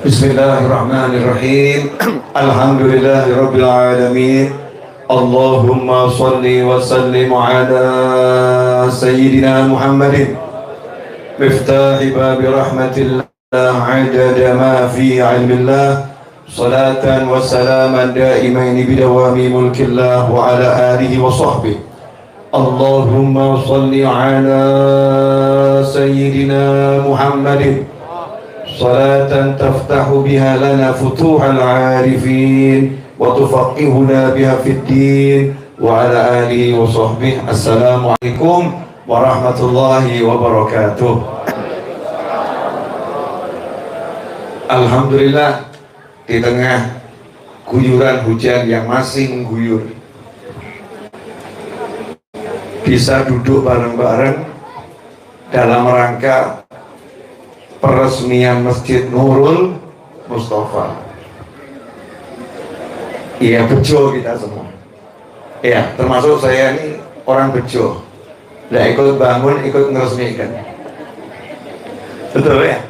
Bismillahirrahmanirrahim. Alhamdulillahirabbil alamin. Allahumma shalli wa sallim ala sayyidina Muhammadin miftahi babi rahmatillah adada ma fi ilmillah salatan wa salaman daimaini bidawami mulkillah wa ala alihi wa sahbihi. Allahumma shalli ala sayyidina Muhammadin صلاة تفتح بها لنا فتوح العارفين وتفقهنا بها في الدين وعلى آله وصحبه. السلام عليكم ورحمة الله وبركاته. Alhamdulillah, di tengah guyuran hujan yang masih mengguyur, bisa duduk bareng-bareng dalam rangka peresmian Masjid Nurul Mustafa. Iya, bejo kita semua. Iya, termasuk saya ini orang bejo. Nggak ikut bangun, ikut ngeresmikan. Betul ya?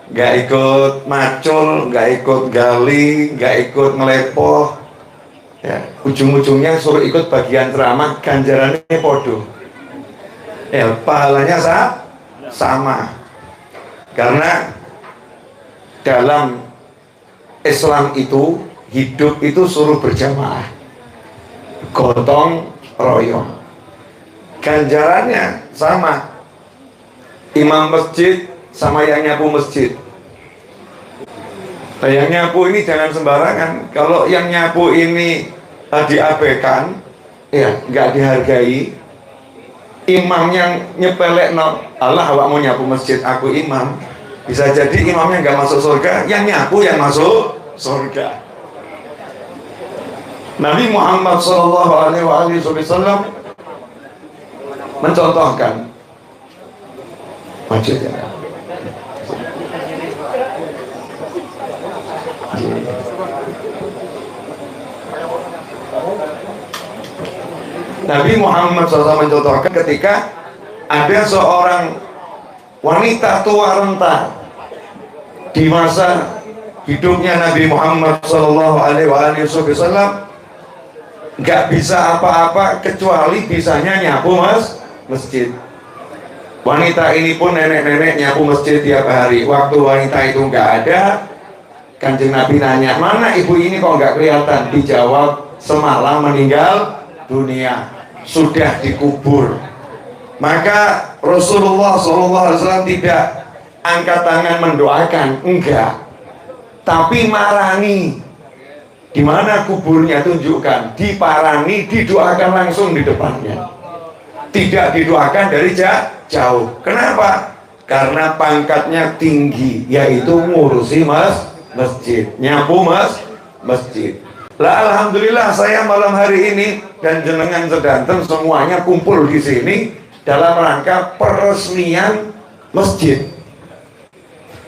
Nggak ikut macul, nggak ikut gali, nggak ikut ngelepoh. Ya, ujung-ujungnya suruh ikut bagian ceramah, ganjarannya podo. Ya, pahalanya sama. Karena dalam Islam itu hidup itu suruh berjamaah, gotong royong. Ganjarannya sama, imam masjid sama yang nyapu masjid. Nah, yang nyapu ini jangan sembarangan. Kalau yang nyapu ini diabaikan, ya nggak dihargai. Imam yang nyepelek Allah, awak mau nyapu masjid, aku imam. Bisa jadi imamnya nggak masuk surga, yang nyapu yang masuk surga. Nabi Muhammad SAW mencontohkan masjid. Nabi Muhammad SAW mencontohkan ketika ada seorang wanita tua renta di masa hidupnya Nabi Muhammad SAW, nggak bisa apa-apa kecuali bisanya nyapu masjid. Wanita ini pun nenek-nenek nyapu masjid tiap hari. Waktu wanita itu nggak ada, Kanjeng Nabi nanya, mana ibu ini kok nggak kelihatan? Dijawab, semalam meninggal dunia, sudah dikubur. Maka Rasulullah SAW tidak angkat tangan mendoakan, enggak, tapi marani. Di mana kuburnya tunjukkan, diparani, didoakan langsung di depannya, tidak didoakan dari jauh. Kenapa? Karena pangkatnya tinggi, yaitu ngurusi masjid, nyapu masjid. Lah, alhamdulillah saya malam hari ini dan jenengan sedanten semuanya kumpul di sini dalam rangka peresmian masjid.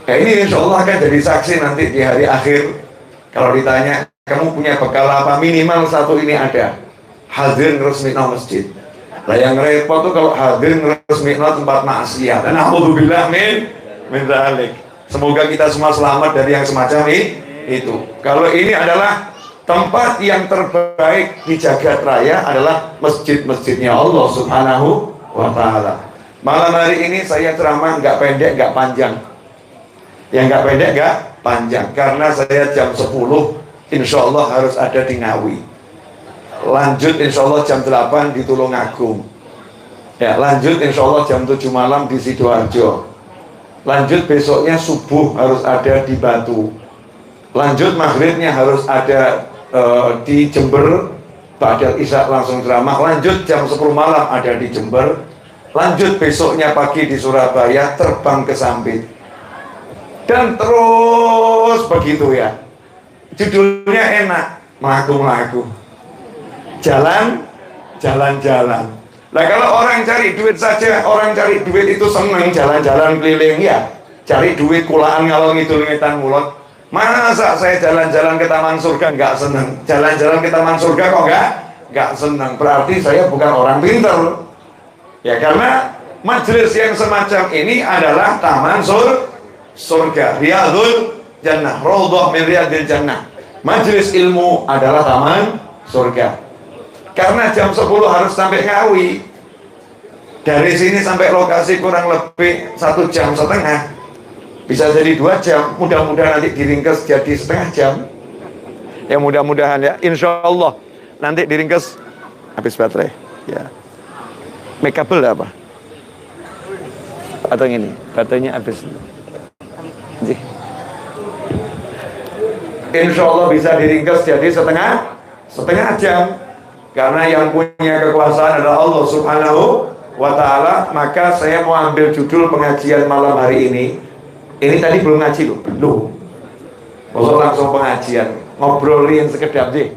Nah, ini insya Allah kan jadi saksi nanti di hari akhir. Kalau ditanya, kamu punya bekal apa? Minimal satu ini ada, hadir resmikan masjid. Lah yang repot tuh kalau hadir resmikan tempat maksiat. Dan alhamdulillah min dzalik. Semoga kita semua selamat dari yang semacam itu. Kalau ini adalah tempat yang terbaik di jagat raya, adalah masjid-masjidnya Allah Subhanahu wa Ta'ala. Malam hari ini saya ceramah nggak pendek, nggak panjang. Yang nggak pendek, nggak panjang, karena saya jam 10 insya Allah harus ada di Ngawi. Lanjut insya Allah jam 8 di Tulungagung. Ya, lanjut insya Allah jam 7 malam di Sidoarjo. Lanjut besoknya subuh harus ada di Batu. Lanjut maghribnya harus ada di Jember. Ba'dal Isya langsung ceramah. Lanjut jam 10 malam ada di Jember. Lanjut besoknya pagi di Surabaya, terbang ke Sampit. Dan terus begitu ya. Judulnya enak, melaku-melaku, jalan-jalan. Nah, kalau orang cari duit saja, orang cari duit itu seneng jalan-jalan keliling ya, cari duit kulaan ngalor ngidul ngetan mulot. Masa saya jalan-jalan ke Taman Surga nggak seneng? Jalan-jalan ke Taman Surga kok nggak seneng? Berarti saya bukan orang pintar. Ya, karena majelis yang semacam ini adalah Taman Surga, Riyadhul jannah, raudhah min riyadil jannah. Majelis ilmu adalah taman surga. Karena jam 10 harus sampai Ngawi. Dari sini sampai lokasi kurang lebih 1,5 jam. Bisa jadi 2 jam. Mudah-mudahan nanti diringkas jadi setengah jam. Ya mudah-mudahan ya. Insya Allah nanti diringkas habis baterai. Ya. Make kabel apa? Atau ini baterainya habis. Insya Allah bisa diringkas jadi setengah jam. Karena yang punya kekuasaan adalah Allah Subhanahu wa ta'ala. Maka saya mau ambil judul pengajian malam hari ini. Ini tadi belum ngaji loh, belum. Masuk langsung pengajian, ngobrolin sekedap sih.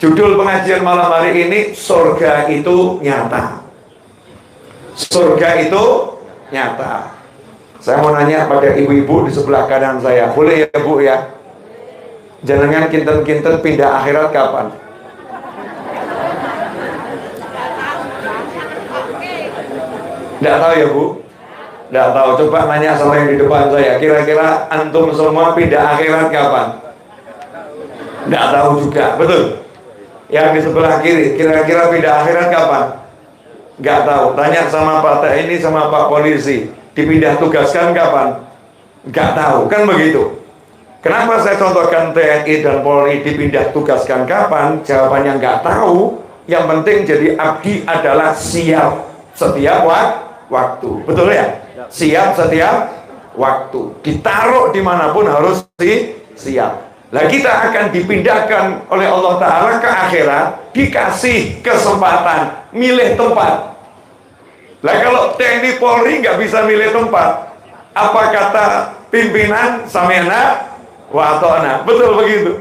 Judul pengajian malam hari ini, surga itu nyata. Surga itu nyata. Saya mau nanya pada ibu-ibu di sebelah kanan saya, boleh ya Bu ya? Jangan kinten-kinten pindah akhirat kapan? Tidak tahu ya Bu? Tidak tahu, coba nanya sama yang di depan saya. Kira-kira antum semua pindah akhirat kapan? Tidak tahu juga, betul? Yang di sebelah kiri, kira-kira pindah akhirat kapan? Nggak tahu, tanya sama Pak TNI sama Pak Polisi, dipindah tugaskan kapan? Nggak tahu, kan begitu. Kenapa saya contohkan TNI dan Polri dipindah tugaskan kapan? Jawabannya nggak tahu. Yang penting jadi abdi adalah siap setiap waktu, betul ya? Siap setiap waktu, ditaruh dimanapun harus siap. Nah kita akan dipindahkan oleh Allah Ta'ala ke akhirat, dikasih kesempatan milih tempat. Nah kalau TNI Polri nggak bisa milih tempat, apa kata pimpinan? Sami'na wa ata'na, betul begitu.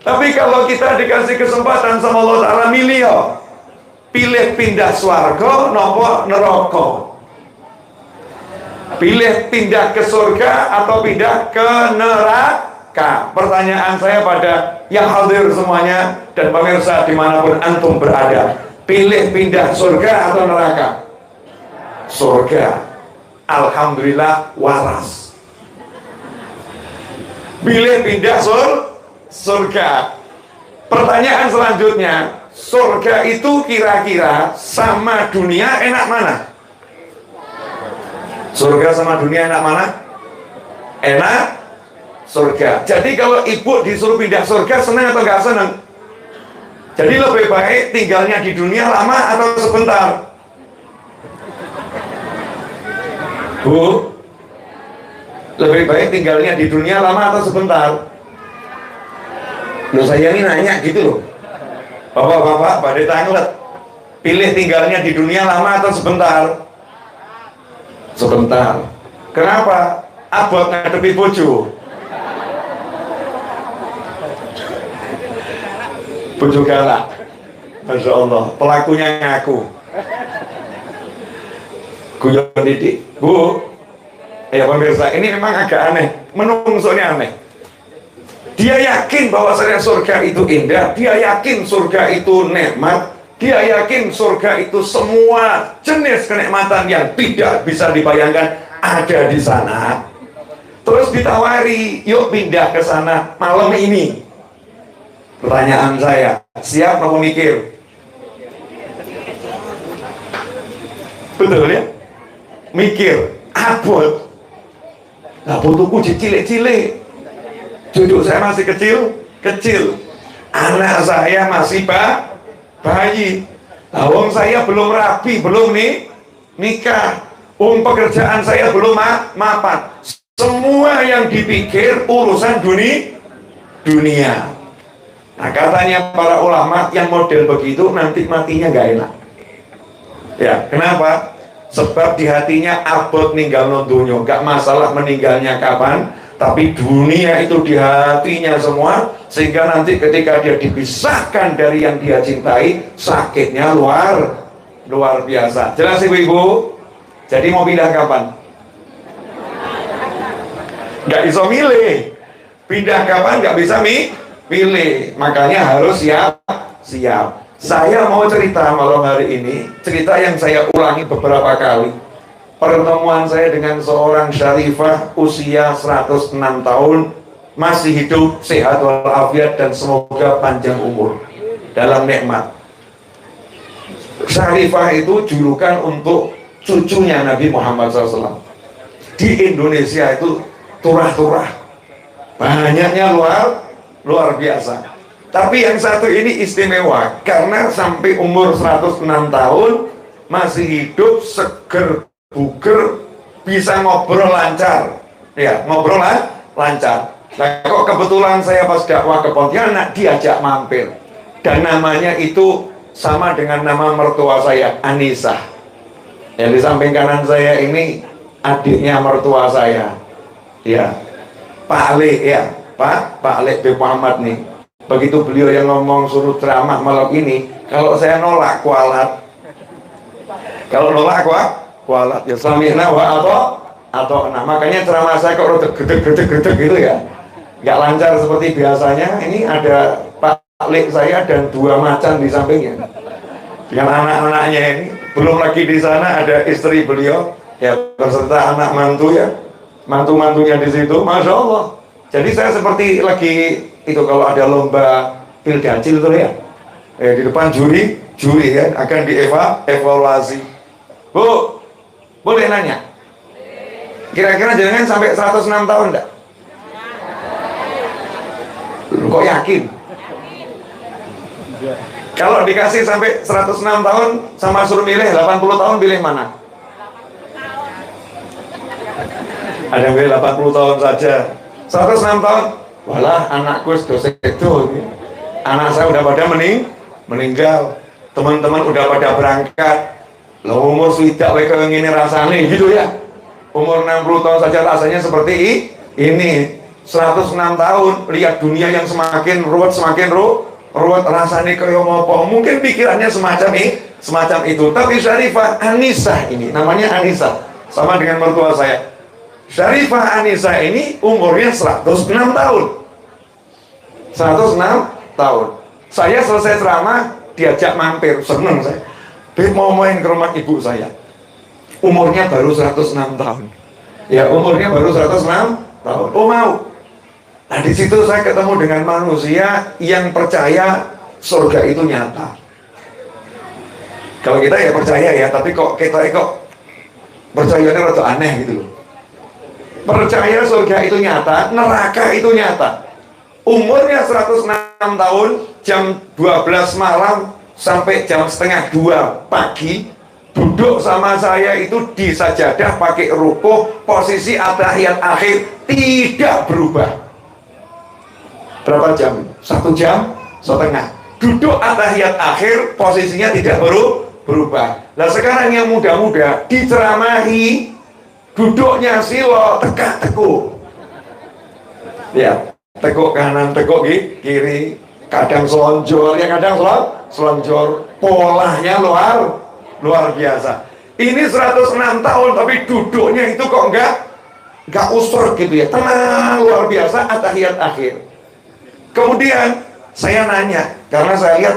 Tapi kalau kita dikasih kesempatan sama Allah Ta'ala milih, pilih pindah swarga nopo neraka, pilih pindah ke surga atau pindah ke neraka. Pertanyaan saya pada yang hadir semuanya dan pemirsa dimanapun antum berada, pilih pindah surga atau neraka? Surga. Alhamdulillah waras. Pilih pindah surga. Pertanyaan selanjutnya, surga itu kira-kira sama dunia enak mana? Surga sama dunia enak mana? Enak surga. Jadi kalau ibu disuruh pindah surga, senang atau nggak senang? Jadi lebih baik tinggalnya di dunia lama atau sebentar? Bu, lebih baik tinggalnya di dunia lama atau sebentar? Loh saya ini nanya gitu loh. Bapak-bapak, pada tanglet, pilih tinggalnya di dunia lama atau sebentar? Sebentar. Kenapa? Abot ngadepi bojo. Bojo galak. Masya Allah, pelakunya ngaku. Guyon didik. Bu, ya pemirsa, ini memang agak aneh. Menungsonya aneh. Dia yakin bahwasanya surga itu indah, dia yakin surga itu nikmat, dia yakin surga itu semua jenis kenikmatan yang tidak bisa dibayangkan ada di sana. Terus ditawari, yuk pindah ke sana malam ini. Pertanyaan saya, siap mau mikir? Betul ya? Mikir, abot. Lah butuhku cilik-cilik. Cucu saya masih kecil. Anak saya masih bayi. Wong saya belum rapi, belum nikah. Pekerjaan saya belum mapan. Semua yang dipikir urusan dunia. Nah katanya para ulama yang model begitu nanti matinya nggak enak. Ya, kenapa? Sebab di hatinya abot ninggal nontonyo, nggak masalah meninggalnya kapan, tapi dunia itu di hatinya semua, sehingga nanti ketika dia dipisahkan dari yang dia cintai, sakitnya luar biasa. Jelas ibu-ibu? Jadi mau pindah kapan? Nggak bisa milih. Pindah kapan nggak bisa milih. Makanya harus siap. Saya mau cerita malam hari ini, cerita yang saya ulangi beberapa kali. Pertemuan saya dengan seorang syarifah usia 106 tahun, masih hidup, sehat walafiat, dan semoga panjang umur dalam nikmat. Syarifah itu julukan untuk cucunya Nabi Muhammad SAW. Di Indonesia itu turah-turah, banyaknya luar biasa. Tapi yang satu ini istimewa karena sampai umur 106 tahun masih hidup, seger, buger, bisa ngobrol lancar. Ya, ngobrol lancar. Nah, kok kebetulan saya pas dakwah ke Pontianak diajak mampir. Dan namanya itu sama dengan nama mertua saya, Anissa. Yang di samping kanan saya ini adiknya mertua saya. Ya, Pak Ale ya, Pak Ale B. Muhammad nih. Begitu beliau yang ngomong suruh ceramah malam ini, kalau saya nolak kualat. Kalau nolak kualat ya samina wa atau nah, makanya ceramah saya kok rada gedeg gitu ya. Nggak lancar seperti biasanya. Ini ada Pak Lek saya dan 2 macan di sampingnya. Dengan anak-anaknya ini. Belum lagi di sana ada istri beliau ya beserta anak mantu ya. Mantu-mantunya di situ, Masya Allah. Jadi saya seperti lagi itu kalau ada lomba pilgacil itu ya. Di depan juri ya akan dievaluasi. Bu, boleh nanya? Kira-kira jangan sampai 106 tahun enggak? Kok yakin? Kalau dikasih sampai 106 tahun sama suruh milih 80 tahun, pilih mana? Ada yang pilih 80 tahun saja. 106 tahun, walah anakku sudah itu. Anak saya udah pada meninggal. Teman-teman udah pada berangkat. Loh, umur sudah kayak gini rasanya gitu ya. Umur 60 tahun saja rasanya seperti ini. 106 tahun lihat dunia yang semakin ruwet rasanya kayak apa. Mungkin pikirannya semacam itu. Tapi Syarifah Anissa ini namanya Anissa, sama dengan mertua saya. Syarifah Anissa ini umurnya 106 tahun. 106 tahun. Saya selesai ceramah diajak mampir, seneng saya. Mau main ke rumah ibu saya. Umurnya baru 106 tahun. Ya, umurnya baru 106 tahun. Oh mau. Nah di situ saya ketemu dengan manusia yang percaya surga itu nyata. Kalau kita ya percaya ya, tapi kok kita percayanya rada aneh gitu loh. Percaya surga itu nyata, neraka itu nyata. Umurnya 106 tahun, jam 12 malam sampai jam setengah 2 pagi, duduk sama saya itu di sajadah pakai rukuh, posisi atahiyat akhir tidak berubah. Berapa jam? 1 jam setengah. Duduk atahiyat akhir, posisinya tidak berubah. Nah sekarang yang muda-muda diceramahi, duduknya silo, tekuk. Ya, tekuk kanan, tekuk kiri, kadang selonjor, ya kadang selonjor. Polanya luar biasa. Ini 106 tahun, tapi duduknya itu kok enggak usur gitu ya. Tenang, luar biasa, atahiyat akhir. Kemudian saya nanya, karena saya lihat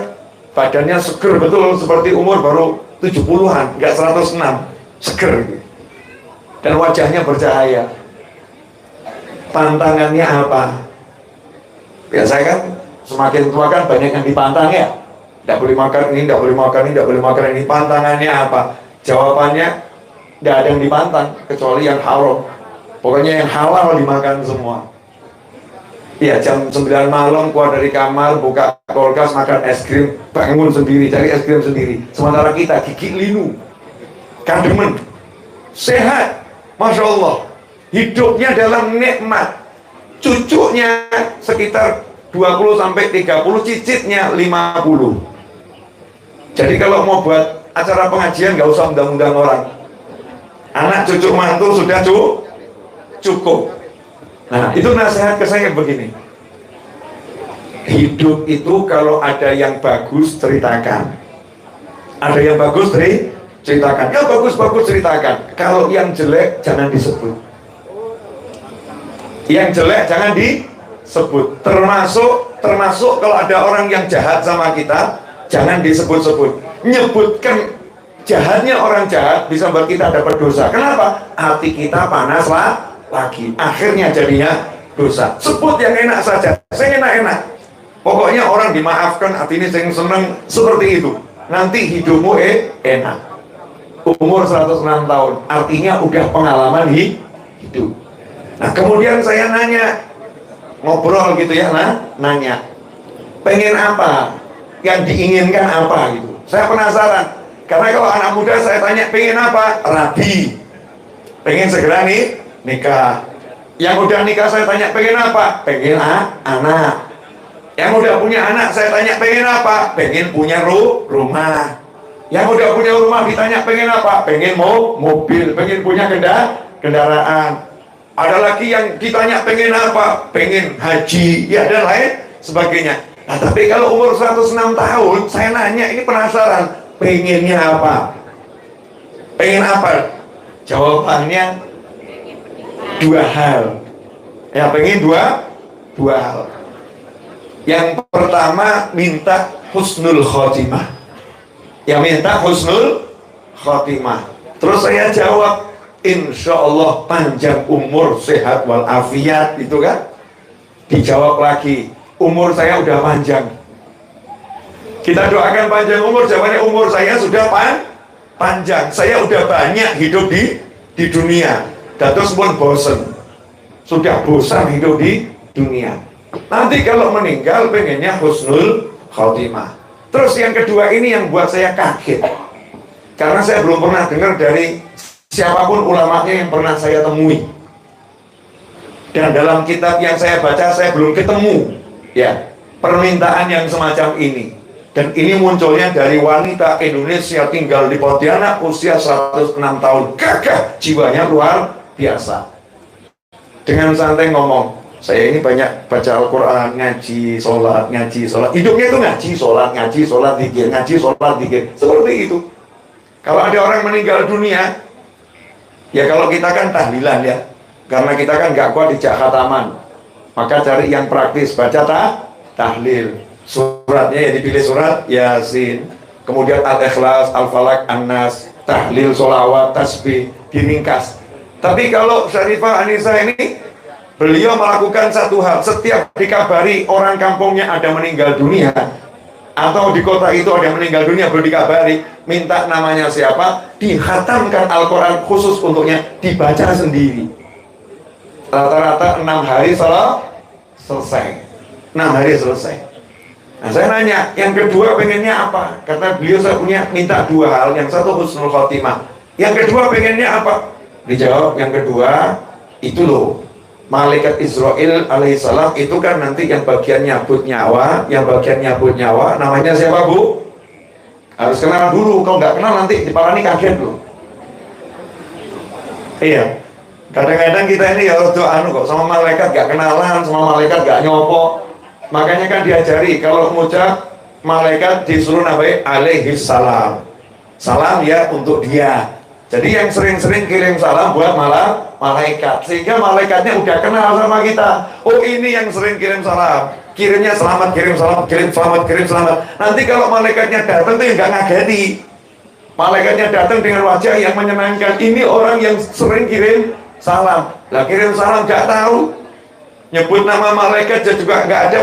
badannya seger betul, seperti umur baru 70-an, enggak 106, seger gitu. Dan wajahnya bercahaya. Tantangannya apa? Ya saya kan semakin tua kan banyak yang dipantang ya. Tidak boleh makan ini, tidak boleh makan ini, tidak boleh makan ini. Pantangannya apa? Jawabannya tidak ada yang dipantang kecuali yang haram. Pokoknya yang halal dimakan semua. Ya jam 9 malam keluar dari kamar, buka kulkas, makan es krim, bangun sendiri, cari es krim sendiri. Sementara kita gigi linu, kademen, sehat, Masya Allah. Hidupnya dalam nikmat. Cucunya sekitar 20-30, cicitnya 50. Jadi kalau mau buat acara pengajian nggak usah undang-undang orang. Anak cucu mantu sudah cukup. Nah itu nasihat ke saya begini. Hidup itu kalau ada yang bagus ceritakan. Ada yang bagus ceritakan. Ya bagus-bagus ceritakan. Kalau yang jelek jangan disebut. Yang jelek jangan disebut. Termasuk kalau ada orang yang jahat sama kita, jangan disebut-sebut. Nyebutkan jahatnya orang jahat bisa buat kita dapat dosa. Kenapa? Hati kita panas lagi. Akhirnya jadinya dosa. Sebut yang enak saja, saya enak-enak. Pokoknya orang dimaafkan, artinya saya senang seperti itu. Nanti hidupmu enak. Umur 106 tahun, artinya udah pengalaman hidup. Nah kemudian saya nanya, ngobrol gitu ya, nanya, pengen apa? Yang diinginkan apa gitu? Saya penasaran, karena kalau anak muda saya tanya pengen apa? Rabi, pengen segera nih nikah. Yang udah nikah saya tanya pengen apa? Pengen anak. Yang udah punya anak saya tanya pengen apa? Pengen punya rumah. Yang udah punya rumah ditanya pengen apa? Pengen mobil, pengen punya kendaraan. Ada lagi yang ditanya pengen apa? Pengen haji, ya dan lain sebagainya. Nah tapi kalau umur 106 tahun saya nanya, ini penasaran, pengennya apa? Pengen apa? Jawabannya dua hal. Ya pengen dua hal. Yang pertama minta husnul khotimah. Yang minta husnul khotimah. Terus saya jawab, insya Allah panjang umur, sehat walafiat, itu kan. Dijawab lagi, umur saya udah panjang. Kita doakan panjang umur. Jawabannya umur saya sudah panjang. Saya udah banyak hidup di dunia. Datus pun bosen, sudah bosan hidup di dunia. Nanti kalau meninggal pengennya husnul khotimah. Terus yang kedua ini yang buat saya kaget, karena saya belum pernah dengar dari siapapun ulamanya yang pernah saya temui, dan dalam kitab yang saya baca saya belum ketemu ya permintaan yang semacam ini. Dan ini munculnya dari wanita Indonesia tinggal di Pontianak, usia 106 tahun, gagah, jiwanya luar biasa. Dengan santai ngomong, saya ini banyak baca Al-Quran, ngaji, sholat. Hidupnya itu ngaji, sholat, zikir. Seperti itu. Kalau ada orang meninggal dunia, ya kalau kita kan tahlilan ya, karena kita kan gak kuat dijak khataman, maka cari yang praktis, baca tahlil. Suratnya ya dipilih surat Yasin, kemudian Al-Ikhlas, Al-Falak, An-Nas, tahlil, sholawat, tasbih, diringkas. Tapi kalau Syarifah Anissa ini, beliau melakukan satu hal, setiap dikabari orang kampungnya ada meninggal dunia, atau di kota itu ada meninggal dunia belum dikabari, minta namanya siapa, dihatamkan Al-Quran khusus untuknya, dibaca sendiri. Rata-rata 6 hari selesai. 6 hari selesai. Nah saya nanya, yang kedua pengennya apa? Kata beliau, saya punya minta 2 hal. Yang satu husnul khotimah, yang kedua pengennya apa? Dijawab, yang kedua itu loh, malaikat Israel alaihissalam itu kan nanti yang bagian nyabut nyawa, namanya siapa Bu? Harus kenal dulu, kalau nggak kenal nanti diparani kaget loh. Iya, kadang-kadang kita ini ya doa kok sama malaikat gak kenalan, sama malaikat gak nyopo. Makanya kan diajari kalau ngucap malaikat disuruh nambahin alaihissalam, salam ya untuk dia. Jadi yang sering-sering kirim salam buat malaikat, sehingga malaikatnya udah kenal sama kita. Oh ini yang sering kirim salam, kirimnya selamat, kirim salam, kirim selamat. Nanti kalau malaikatnya datang tuh nggak ngageti. Malaikatnya datang dengan wajah yang menyenangkan. Ini orang yang sering kirim salam. Lah kirim salam nggak tahu, nyebut nama malaikat juga nggak ada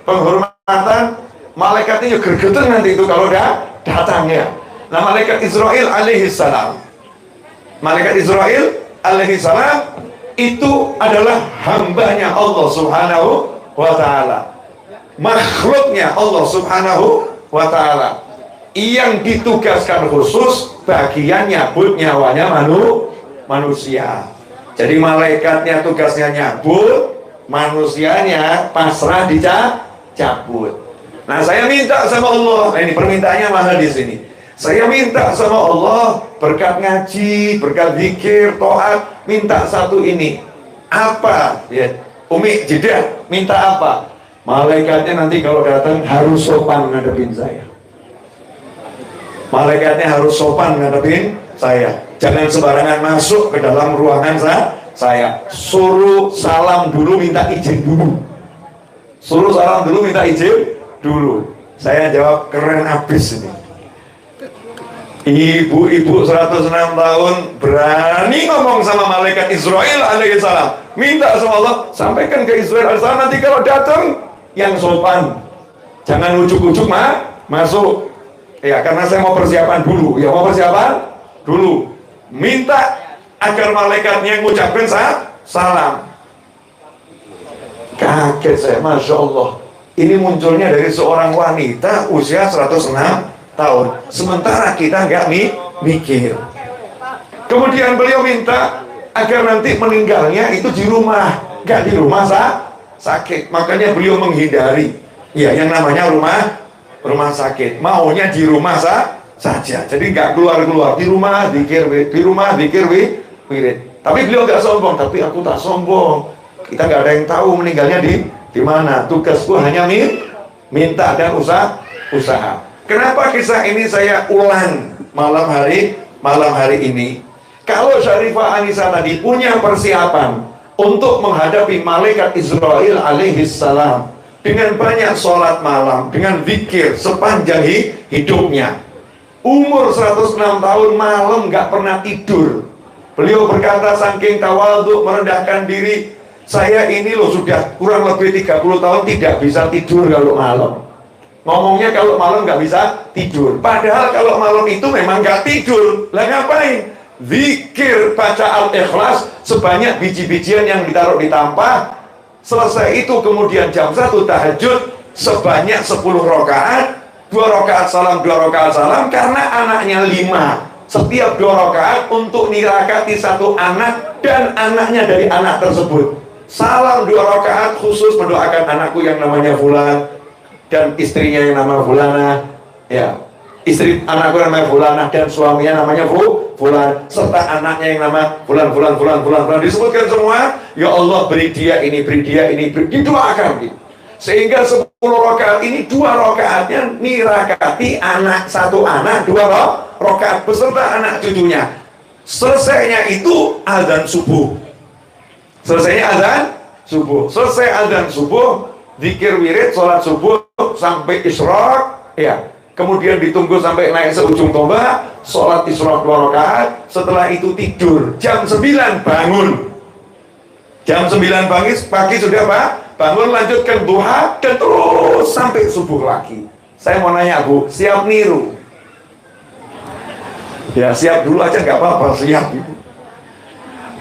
penghormatan. Malaikatnya juga gergetan nanti itu kalau udah datang ya. Nah malaikat Israel alaihissalam, itu adalah hambanya Allah subhanahu wa ta'ala, makhluknya Allah subhanahu wa ta'ala, yang ditugaskan khusus bagian nyabut nyawanya manusia. Jadi malaikatnya tugasnya nyabut, manusianya pasrah dicabut. Nah saya minta sama Allah, ini permintaannya mahal di sini. Saya minta sama Allah berkat ngaji, berkat zikir, taat, minta satu ini. Apa? Ya, Umi jeda, minta apa? Malaikatnya nanti kalau datang harus sopan ngadepin saya. Malaikatnya harus sopan ngadepin saya. Jangan sembarangan masuk ke dalam ruangan saya. Suruh salam dulu, minta izin dulu. Suruh salam dulu, minta izin dulu. Saya jawab, keren abis ini. Ibu-ibu 106 tahun berani ngomong sama malaikat Israel alaihissalam, minta sama Allah, sampaikan ke Israel alaihissalam, nanti kalau datang yang sopan, jangan ujuk-ujuk masuk ya, karena saya mau persiapan dulu. Ya, mau persiapan dulu, minta agar malaikatnya mengucapkan salam. Kaget saya, Masya Allah, ini munculnya dari seorang wanita usia 106 tahun, sementara kita nggak mikir. Kemudian beliau minta agar nanti meninggalnya itu di rumah, nggak di rumah sakit. Makanya beliau menghindari ya yang namanya rumah sakit, maunya di rumah saja. Jadi nggak keluar di rumah dikir wirid. Tapi beliau nggak sombong. Tapi aku tak sombong, kita nggak ada yang tahu meninggalnya di mana. Tugasku hanya minta dan usaha. Kenapa kisah ini saya ulang malam hari ini? Kalau Syarifah Anisa tadi punya persiapan untuk menghadapi malaikat Israel alaihissalam dengan banyak sholat malam, dengan zikir sepanjang hidupnya, umur 106 tahun malam nggak pernah tidur. Beliau berkata saking tawadhu, merendahkan diri, saya ini loh sudah kurang lebih 30 tahun tidak bisa tidur kalau malam. Ngomongnya kalau malam nggak bisa tidur, padahal kalau malam itu memang nggak tidur. Lah ngapain? Zikir, baca Al-Ikhlas sebanyak biji-bijian yang ditaruh di tampah. Selesai itu kemudian jam 1 tahajud sebanyak 10 rakaat, 2 rakaat salam, 2 rakaat salam, karena anaknya 5. Setiap 2 rakaat untuk nirakati 1 anak dan anaknya dari anak tersebut. Salam 2 rakaat khusus mendoakan anakku yang namanya Fulan dan istrinya yang nama Fulana, ya, istri anakku yang namanya Fulana dan suaminya namanya Fulan, serta anaknya yang nama Fulan, disebutkan semua. Ya Allah, beri dia ini, didoakan gitu. Sehingga 10 rakaat ini 2 rakaatnya nirakati anak, 1 anak, 2 rakaat beserta anak cucunya. Selesainya itu azan subuh. Selesai azan subuh, zikir wirid, sholat subuh sampai isyraq, ya. Kemudian ditunggu sampai naik seujung tombak, sholat isyraq 2 rakaat. Setelah itu tidur. Jam 9 bangun. Jam 9 pagi sudah bangun, lanjutkan duha dan terus sampai subuh lagi. Saya mau nanya Bu, siap niru? Ya siap dulu aja nggak apa-apa, siap Ibu.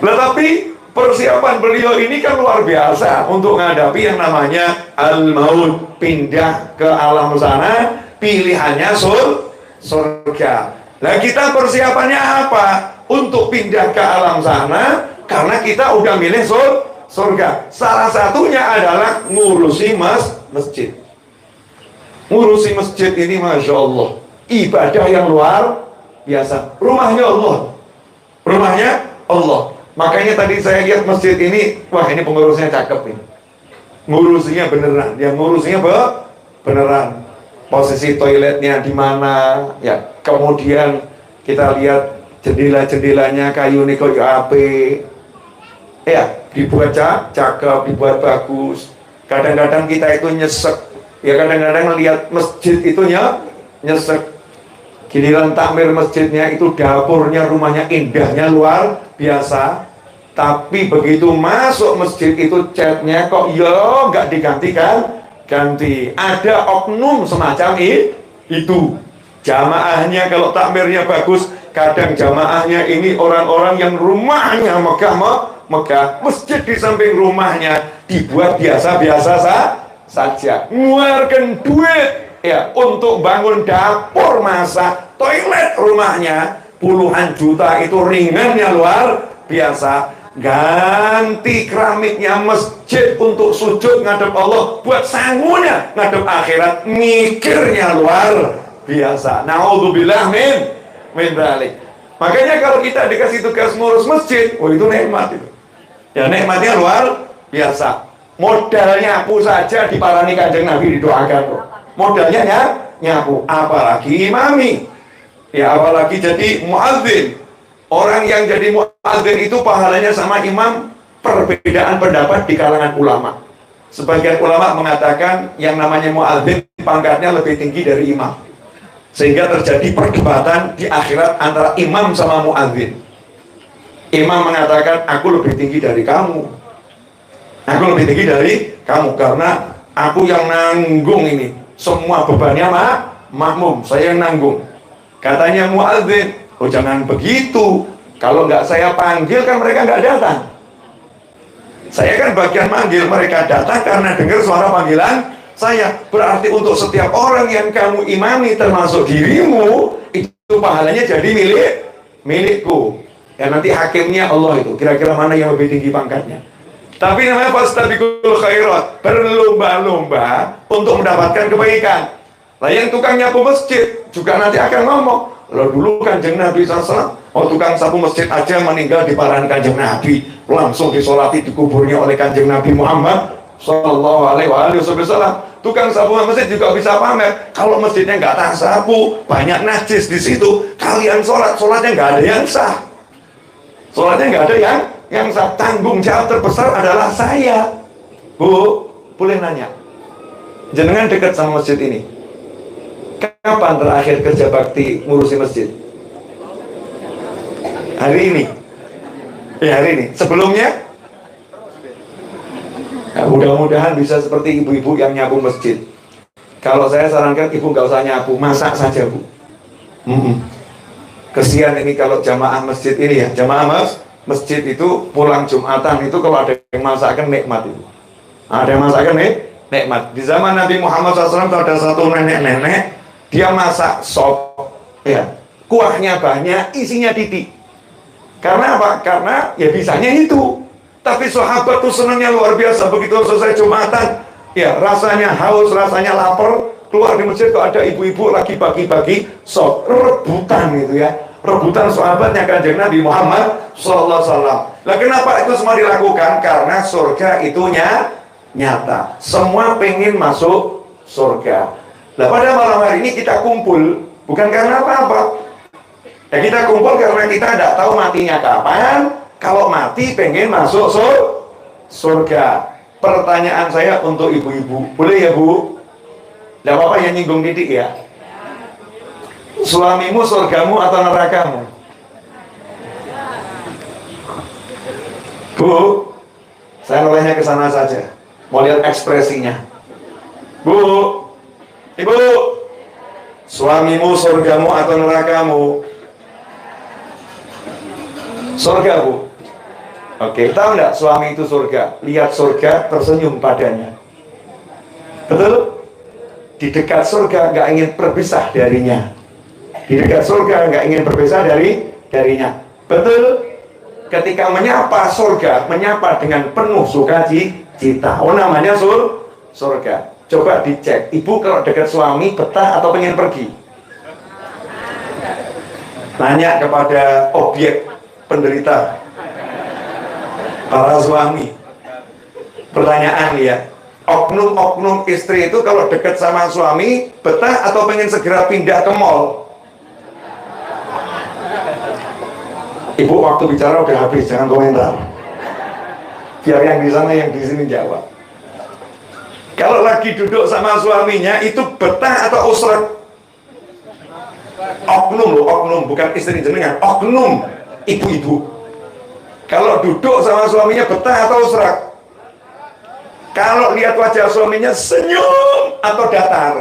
Tetapi persiapan beliau ini kan luar biasa untuk menghadapi yang namanya al-maut, pindah ke alam sana, pilihannya surga. Nah kita persiapannya apa untuk pindah ke alam sana? Karena kita udah milih surga. Salah satunya adalah ngurusi masjid. Ngurusi masjid ini Masya Allah, ibadah yang luar biasa. Rumahnya Allah. Makanya tadi saya lihat masjid ini, wah ini pengurusnya cakep ini. Ngurusinya beneran, dia ngurusinya beneran. Posisi toiletnya di mana, ya. Kemudian kita lihat jendela-jendelanya kayu nih kayu api, ya, dibuat cakep, dibuat bagus. Kadang-kadang kita itu nyesek, ya kadang-kadang lihat masjid itu nyesek. Giliran takmir masjidnya itu dapurnya, rumahnya indahnya luar biasa. Tapi begitu masuk masjid itu catnya kok ya nggak ganti. Ada oknum semacam itu. Jamaahnya kalau takmirnya bagus, kadang jamaahnya ini orang-orang yang rumahnya megah. Masjid di samping rumahnya dibuat biasa-biasa saja. Ngeluarkan duit ya untuk bangun dapur, masak, toilet rumahnya puluhan juta, itu ringannya luar biasa. Ganti keramiknya masjid untuk sujud ngadep Allah, buat sangunya ngadep akhirat, mikirnya luar biasa. Naudzubillah min dzalik. Makanya kalau kita dikasih tugas ngurus masjid, oh itu nikmat itu. Ya nikmatnya luar biasa. Modal nyapu saja diparani Kanjeng Nabi didoakan. Modalnya nyapu, apalagi imami, ya apalagi jadi muadzin. Orang yang jadi muadzin itu pahalanya sama imam. Perbedaan pendapat di kalangan ulama. Sebagian ulama mengatakan yang namanya muadzin pangkatnya lebih tinggi dari imam. Sehingga terjadi perdebatan di akhirat antara imam sama muadzin. Imam mengatakan, aku lebih tinggi dari kamu, aku lebih tinggi dari kamu, karena aku yang nanggung ini semua bebannya makmum, saya yang nanggung. Katanya muadzin, oh jangan begitu, kalau nggak saya panggil kan mereka nggak datang. Saya kan bagian manggil, mereka datang karena dengar suara panggilan saya. Berarti untuk setiap orang yang kamu imami termasuk dirimu, itu pahalanya jadi milikku. Ya nanti hakimnya Allah itu, kira-kira mana yang lebih tinggi pangkatnya. Tapi namanya fastabiqul khairat, berlomba-lomba untuk mendapatkan kebaikan. Lah yang tukang nyapu masjid juga nanti akan ngomong, lo dulu Kanjeng Nabi SAW, oh tukang sapu masjid aja meninggal di parahan Kanjeng Nabi, langsung disolati di kuburnya oleh Kanjeng Nabi Muhammad Sallallahu Alaihi Wasallam. Tukang sapu masjid juga bisa pamer, kalau masjidnya nggak tak sapu, banyak najis di situ, kalian sholatnya nggak ada yang sah, sholatnya nggak ada yang sah. Tanggung jawab terbesar adalah saya. Bu, boleh nanya, jenengan dekat sama masjid ini, kapan terakhir kerja bakti ngurusi masjid? Hari ini? Ya hari ini. Sebelumnya? Nah, mudah-mudahan bisa seperti ibu-ibu yang nyapu masjid. Kalau saya sarankan ibu nggak usah nyapu, masak saja bu. Kesian ini kalau jamaah masjid ini ya, jamaah masjid itu pulang Jumatan itu kalau ada yang masakan nikmat itu. Ada yang masakan nikmat. Di zaman Nabi Muhammad SAW ada satu nenek-nenek, dia masak sop, ya, kuahnya banyak, isinya titik. Karena apa? Karena ya bisanya itu. Tapi sahabat tuh senangnya luar biasa. Begitu selesai Jumatan, ya rasanya haus, rasanya lapar, keluar di masjid kok ada ibu-ibu lagi bagi-bagi sop, rebutan gitu ya, rebutan sahabatnya Kanjeng Nabi Muhammad SAW. Lah kenapa itu semua dilakukan? Karena surga itu nyata. Semua pengen masuk surga. Nah pada malam hari ini kita kumpul bukan karena apa-apa. Ya kita kumpul karena kita tidak tahu matinya kapan. Kalau mati pengen masuk surga. Pertanyaan saya untuk ibu-ibu, boleh ya bu? Tidak apa-apa yang nyinggung titik ya. Suamimu surgamu atau nerakamu? Bu, saya nolehnya ke sana saja. Mau lihat ekspresinya. Bu, ibu, suamimu surgamu atau nerakamu? Surga bu. Oke, tahu nggak suami itu surga? Lihat surga tersenyum padanya. Betul? Di dekat surga nggak ingin berpisah darinya. Di dekat surga nggak ingin berpisah darinya. Betul? Ketika menyapa surga, menyapa dengan penuh sukacita. Oh namanya surga. Coba dicek, ibu kalau dekat suami betah atau pengen pergi? Tanya kepada objek penderita, para suami. Pertanyaan ya, oknum-oknum istri itu kalau dekat sama suami betah atau pengen segera pindah ke mall? Ibu waktu bicara udah habis, jangan komentar. Biar yang di sana yang di sini jawab. Kalau lagi duduk sama suaminya itu betah atau usrat? Oknum loh, oknum, bukan istri jenengan, oknum ibu-ibu. Kalau duduk sama suaminya betah atau serak? Kalau lihat wajah suaminya senyum atau datar?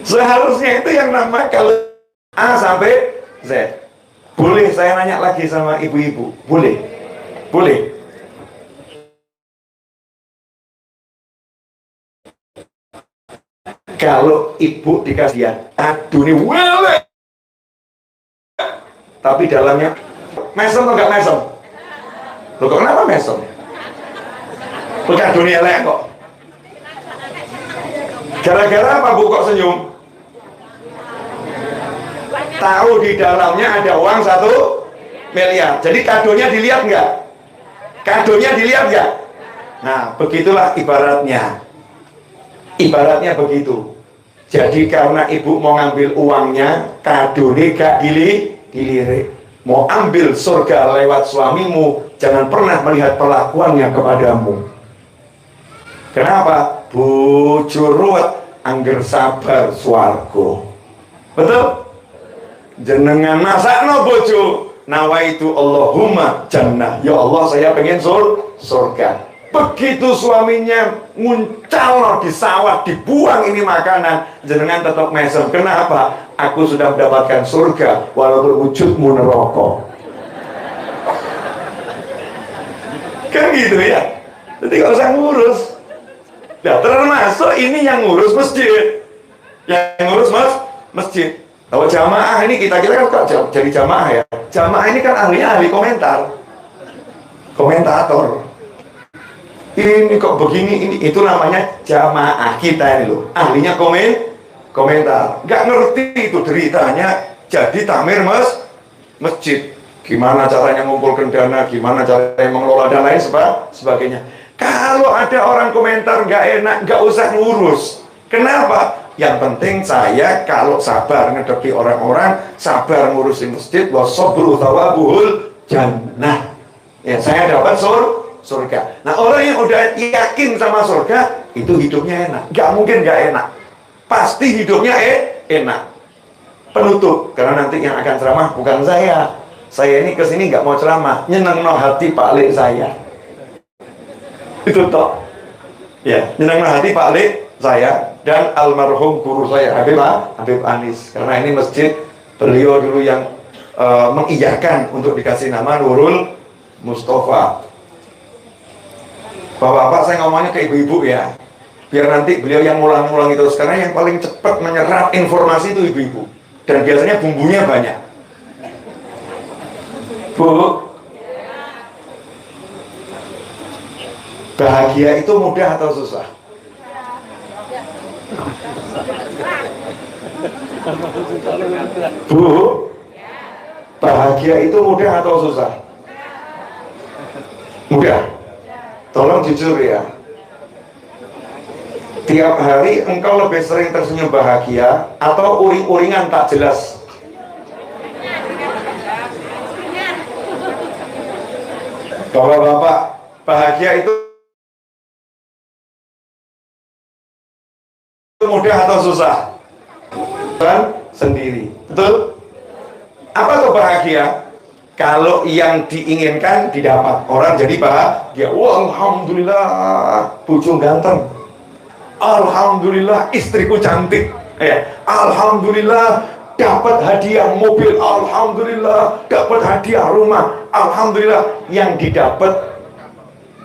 Seharusnya itu yang nama kalau A sampai Z. Boleh saya nanya lagi sama ibu-ibu? Boleh? Boleh? Kalau ibu dikasih aduh nih wele, tapi dalamnya mesem atau enggak mesem? Loh kok kenapa mesem? Bukan dunia elek kok. Gara-gara apa bu kok senyum? Tahu di dalamnya ada uang 1 miliar. Jadi kadonya dilihat nggak? Kadonya dilihat nggak? Nah begitulah ibaratnya. Ibaratnya begitu. Jadi karena ibu mau ngambil uangnya, kadone gak dilirik. Mau ambil surga lewat suamimu, jangan pernah melihat perlakuannya kepadamu. Kenapa? bojo ruwet angger sabar swarga. Betul? Jenengan masakno bojo nawaitu Allahumma jannah, ya Allah saya pengen surga. Begitu suaminya nguncal di sawah, dibuang ini makanan, jenengan tetap mesem. Kenapa? Aku sudah mendapatkan surga walaupun wujudmu neraka. Kan gitu ya. Jadi gak usah ngurus. Nah, termasuk ini yang ngurus masjid. Yang ngurus masjid. Kalau jamaah ini kita kan kok jadi jamaah ya. Jamaah ini kan ahlinya ahli komentator. Ini kok begini, ini itu namanya jamaah kita ini loh. Ahlinya komentar. Nggak ngerti itu deritanya jadi tamir masjid. Gimana caranya ngumpulkan dana, gimana caranya mengelola dan lain sebagainya. Kalau ada orang komentar nggak enak, nggak usah ngurus. Kenapa? Yang penting saya kalau sabar ngedepi orang-orang, sabar ngurusin masjid, wasobru tawabuhul jannah. Ya, saya dapat surga. Nah, orang yang udah yakin sama surga, itu hidupnya enak. Nggak mungkin nggak enak. Pasti hidupnya enak. Penutup, karena nanti yang akan ceramah bukan saya. Saya ini kesini nggak mau ceramah, nyenengno hati Pak Lek saya. Itu toh. Ya, nyenengno hati Pak Lek saya dan almarhum guru saya Habib Anis. Karena ini masjid beliau dulu yang mengiyakan untuk dikasih nama Nurul Mustafa. Bapak-bapak saya ngomongnya ke ibu-ibu ya, biar nanti beliau yang ngulang-ngulang itu. Karena yang paling cepat menyerap informasi itu ibu-ibu, dan biasanya bumbunya banyak. Bu, bahagia itu mudah atau susah? Bu, bahagia itu mudah atau susah? Mudah. Tolong jujur ya. Tiap hari engkau lebih sering tersenyum bahagia atau uring-uringan tak jelas? Bapak-bapak, bahagia itu mudah atau susah? Kan sendiri. Betul? Apa tuh bahagia? Kalau yang diinginkan didapat, orang jadi bahagia. Wah, alhamdulillah bojo ganteng, alhamdulillah istriku cantik, alhamdulillah dapat hadiah mobil, alhamdulillah dapat hadiah rumah, alhamdulillah. Yang didapat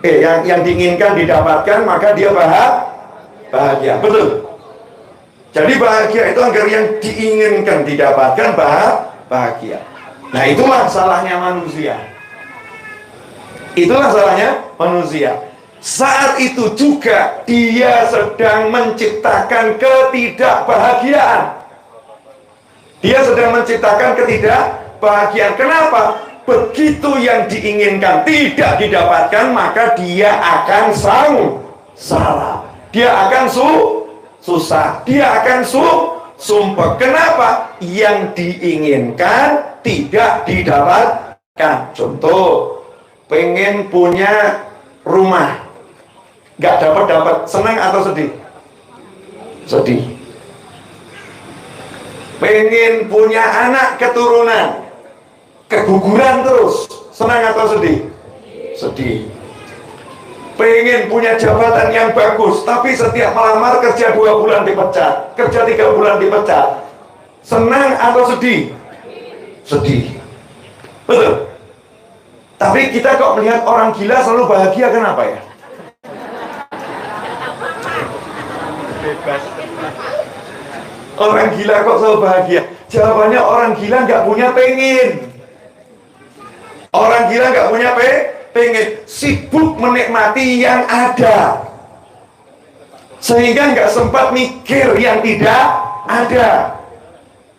yang diinginkan didapatkan, maka dia bahagia. Betul? Jadi bahagia itu agar yang diinginkan didapatkan bahagia. Nah, itulah salahnya manusia. Itulah salahnya manusia. Saat itu juga dia sedang menciptakan ketidakbahagiaan. Dia sedang menciptakan ketidakbahagiaan. Kenapa? Begitu yang diinginkan tidak didapatkan, maka dia akan salah. Dia akan susah. Dia akan sumpah. Kenapa? Yang diinginkan tidak didapatkan. Contoh, pengen punya rumah, nggak dapat, senang atau sedih? Sedih. Pengen punya anak keturunan, keguguran terus, senang atau sedih? Sedih. Pengen punya jabatan yang bagus, tapi setiap melamar kerja 2 bulan dipecat, kerja 3 bulan dipecat, senang atau sedih? Sedih. Betul? Tapi kita kok melihat orang gila selalu bahagia, kenapa ya? Orang gila kok selalu bahagia? Jawabannya orang gila nggak punya pengen. Orang gila nggak punya pengen, sibuk menikmati yang ada, sehingga nggak sempat mikir yang tidak ada.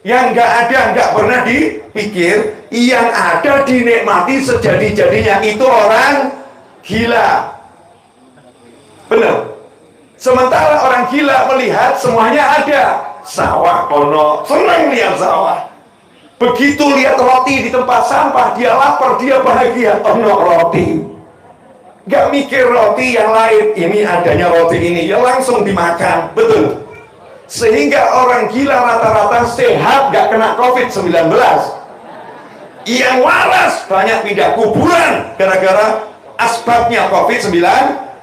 Yang nggak ada nggak pernah dipikir, yang ada dinikmati sejadi-jadinya. Itu orang gila. Benar? Sementara orang gila melihat semuanya ada. Sawah kono, senang lihat sawah. Begitu lihat roti di tempat sampah, dia lapar, dia bahagia. Ono roti. nggak mikir roti yang lain, ini adanya roti ini, ya langsung dimakan, betul. Sehingga orang gila rata-rata sehat, nggak kena COVID-19. Yang waras banyak pindah kuburan gara-gara asbabnya COVID-19.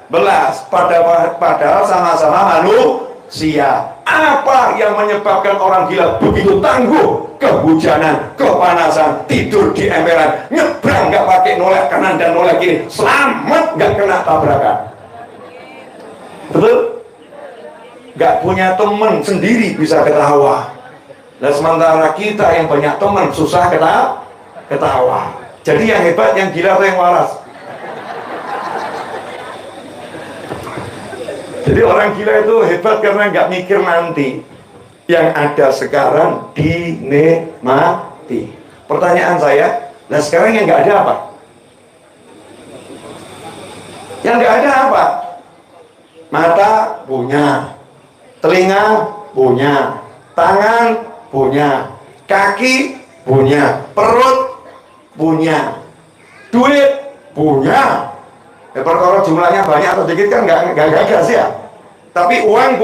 Padahal sama-sama manusia. Apa yang menyebabkan orang gila begitu tangguh? Kehujanan, kepanasan, tidur di emperan, nyebrang nggak pakai noleh kanan dan noleh kiri, selamat nggak kena tabrakan. Betul? Nggak punya teman sendiri bisa ketawa. Nah sementara kita yang banyak teman susah ketawa. Jadi yang hebat yang gila atau yang waras? Jadi orang gila itu hebat karena nggak mikir nanti. Yang ada sekarang dinikmati. Pertanyaan saya, nah sekarang yang nggak ada apa? Yang nggak ada apa? Mata punya, telinga punya, tangan punya, kaki punya, perut punya, duit punya. Perkara jumlahnya banyak atau sedikit kan nggak gagas ya. Tapi uang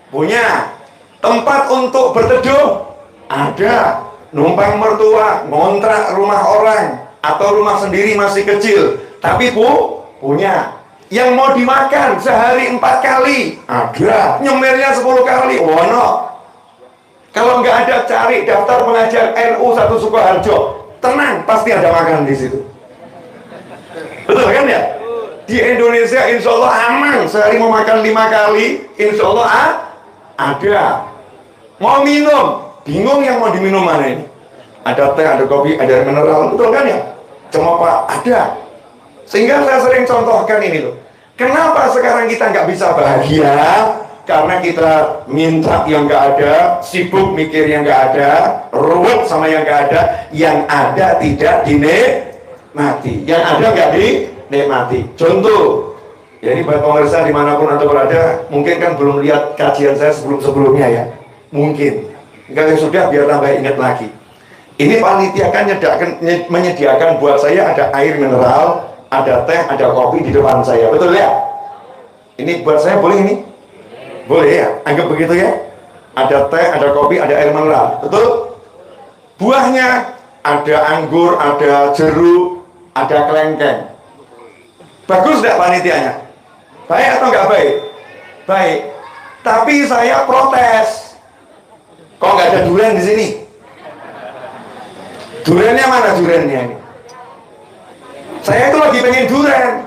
punya, tempat untuk berteduh ada, numpang mertua, ngontrak rumah orang atau rumah sendiri masih kecil, tapi punya. Yang mau dimakan sehari 4 kali ada, nyemirnya 10 kali, wono. Kalau nggak ada cari daftar pengajian NU 1 Sukoharjo, tenang pasti ada makanan di situ. Betul kan ya? Di Indonesia insya Allah aman, sehari mau makan 5 kali, insya Allah ada. Mau minum, bingung yang mau diminum mana ini? Ada teh, ada kopi, ada air mineral, betul kan ya? Cuma Pak, ada. Sehingga saya sering contohkan ini loh. Kenapa sekarang kita nggak bisa bahagia? Karena kita minta yang nggak ada, sibuk mikir yang nggak ada, ruwet sama yang nggak ada. Yang ada tidak dinikmati, yang ada nggak dinikmati. Contoh, ya ini buat pemirsa dimanapun Anda berada, mungkin kan belum lihat kajian saya sebelumnya ya. Mungkin, kalau sudah biar tambah ingat lagi. Ini panitia kan menyediakan buat saya ada air mineral, ada teh, ada kopi di depan saya, betul ya? Ini buat saya boleh ini? Boleh ya? Anggap begitu ya? Ada teh, ada kopi, ada air mineral, betul? Buahnya ada anggur, ada jeruk, ada kelengkeng. Bagus nggak panitianya? Baik atau nggak baik? Baik. Tapi saya protes. Kok nggak ada durian di sini? Duriannya mana duriannya ini? Saya itu lagi pengen durian.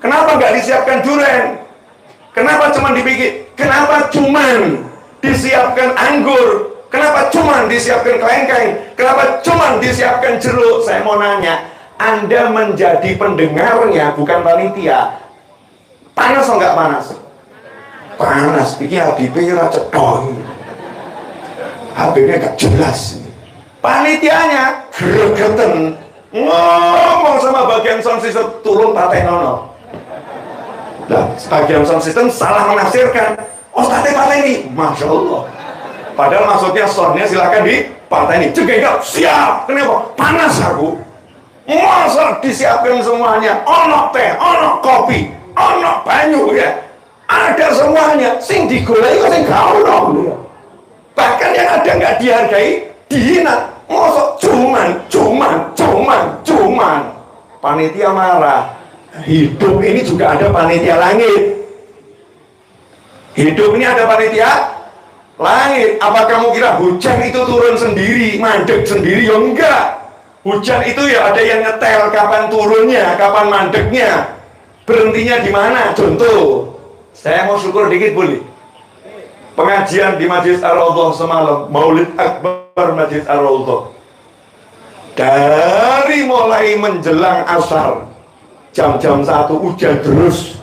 Kenapa nggak disiapkan durian? Kenapa cuman dipikir? Kenapa cuman disiapkan anggur? Kenapa cuman disiapkan kelengkeng? Kenapa cuman disiapkan jeruk? Saya mau nanya, Anda menjadi pendengarnya bukan panitia. Panas atau nggak panas? Panas. Ini Habibnya cedong. Habibnya nggak jelas. Panitianya gregeten ngomong sama bagian sound system, turun paten nono. Nah, bagian sound system salah menafsirkan. Oh, pateni, masya Allah. Padahal maksudnya soundnya silakan di pateni. Cegah siap. Kenapa? Panas aku. Masa disiapkan semuanya. Ono teh, ono kopi, ono banyu ya. Ada semuanya. Sing digoleki kok sing gak ono. Bahkan yang ada nggak dihargai, dihina. Masa cuman. Panitia marah. Hidup ini juga ada panitia langit. Hidup ini ada panitia langit. Apa kamu kira hujan itu turun sendiri, mandek sendiri? Ya enggak. Hujan itu ya ada yang nyetel kapan turunnya, kapan mandeknya, berhentinya di mana. Contoh, saya mau syukur dikit boleh? Pengajian di Masjid Ar-Raudhah semalam, Maulid Akbar Masjid Ar-Raudhah. Dari mulai menjelang asar, jam-jam 1 hujan terus,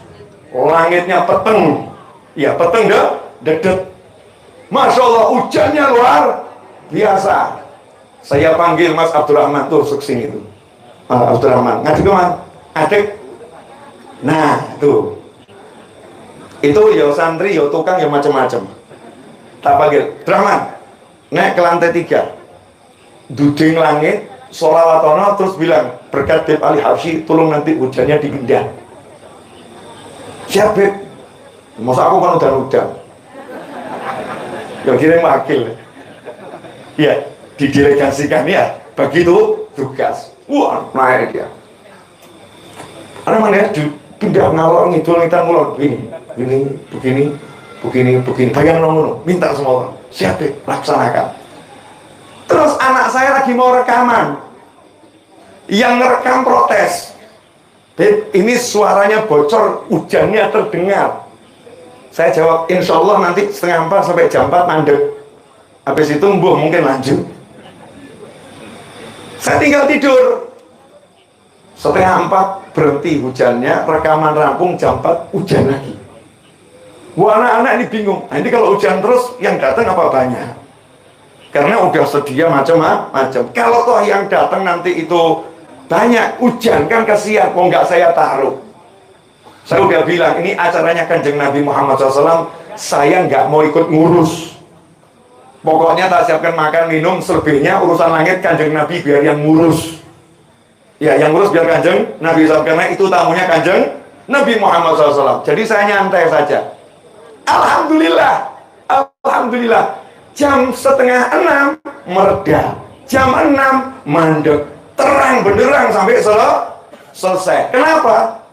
langitnya peteng, ya peteng dah, dedet. Masya Allah hujannya luar biasa. Saya panggil Mas Abdurrahman tuh sini itu. Mas Abdurrahman, ngadek ke Mas? Adek. Nah tuh, itu ya santri, ya tukang, ya macam-macam. Tak panggil, Abdurrahman, naik ke lantai 3, duding langit, sholawatono, terus bilang berkat Beb Ali Habsyi, tolong nanti hujannya dipindah. Siap Beb, masa aku kan udah yang kirim wakil ya, didelegasikan ya, begitu tugas. Wah, naik dia. Ada mana pindah ngalor ngidul kita ngulur begini, bayang nongol, minta semua orang, siap deh, laksanakan. Terus anak saya lagi mau rekaman, yang ngerekam protes, Beb, ini suaranya bocor, hujannya terdengar. Saya jawab, insya Allah nanti setengah 4 sampai jam 4 mandek. Habis itu mungkin lanjut. Saya tinggal tidur. Setengah 4 berhenti hujannya, rekaman rampung, jam 4 hujan lagi. Wah, anak-anak ini bingung. Nah, ini kalau hujan terus yang datang apa banyak? Karena udah sedia macam-macam. Kalau toh yang datang nanti itu banyak, hujan kan kasihan, kok nggak saya taruh. Saya udah bilang, ini acaranya Kanjeng Nabi Muhammad SAW, saya nggak mau ikut ngurus. Pokoknya tak siapkan makan, minum, selebihnya urusan langit Kanjeng Nabi biar yang ngurus. Ya, yang ngurus biar Kanjeng Nabi SAW, karena itu tamunya Kanjeng Nabi Muhammad SAW. Jadi saya nyantai saja. Alhamdulillah, jam setengah 6 mereda, jam 6 mandek, terang benderang sampai selesai. Kenapa?